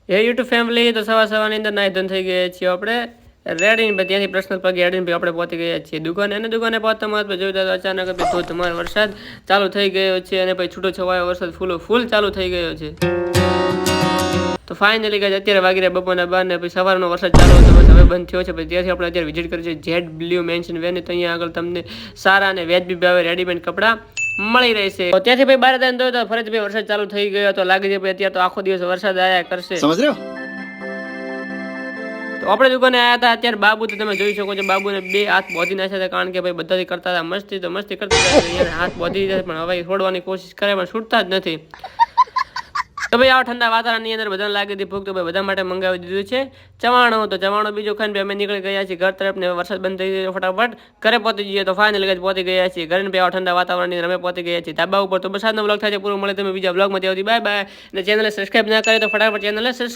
હે YouTube family, તો સવારની અંદર નાઈ ધોઈને થઈ ગયા છીએ આપણે રેડી. ત્યાંથી પ્રશ્ન પગ રેડી આપણે પહોંચી ગયા છીએ દુકાને. અને દુકાને પહોંચતા મત જોયું તો અચાનક ધોધમાર વરસાદ ચાલુ થઈ ગયો છે. અને પછી છૂટો છવાયો વરસાદ ફૂલ ચાલુ થઈ ગયો છે. તો ફાઇનલી ગાઈસ અત્યારે વાગી રહ્યા બપોરના 12 ને પછી સવારનો વરસાદ ચાલુ હતો, બસ હવે બંધ થયો છે. પછી ત્યાંથી આપણે અત્યારે વિઝિટ કરી છે જેડ બ્લુ મેન્શન વેન. તો અહીંયા આગળ તમને સારા અને વ્યાજબી ભાવે રેડીમેડ કપડાં મળી રહેશે. તો ત્યાંથી ભાઈ 12 દાન તો ફરીથી ભાઈ વરસાદ ચાલુ થઈ ગયો તો લાગે છે ભાઈ અત્યારે તો આખો દિવસ વરસાદ આયા કરશે, સમજ રહ્યો. તો આપણે દુકાને આયા હતા અત્યારે બાબુ, તો તમે જોઈ શકો છો બાબુને 2 હાથ બોધી નાખ્યા હતા, કારણ કે ભાઈ બધાથી કરતા હતા મસ્તી, તો મસ્તી કરતા હતા હાથ બોધી દીધા, પણ હવે છોડવાની કોશિશ કરે પણ છૂટતા જ નથી. તો ભાઈ આ ઠંડા વાતાવરણની અંદર બધાને લાગી હતી ભૂખ, તો ભાઈ બધા માટે મંગાવી દીધું છે ચવાણો. તો ચવાણો બીજો ખાઈને અમે નીકળી ગયા છીએ ઘર તરફ ને વરસાદ બંધ થઈ ગયો ફટાફટ ઘરે પહોંચી જઈએ. તો ફાઇનલી પહોંચી ગયા છીએ ઘરે. ભાઈ આ ઠંડા વાતાવરણની અંદર અમે પહોંચી ગયા છીએ ધાબા ઉપર. તો વરસાદનો બ્લોગ થાય છે પૂરો, મળે તમે બીજા બ્લોગમાં. ત્યાંથી બાય બાય. અને ચેનલને સબસ્ક્રાઈબ ના કરે તો ફટાફટ ચેનલને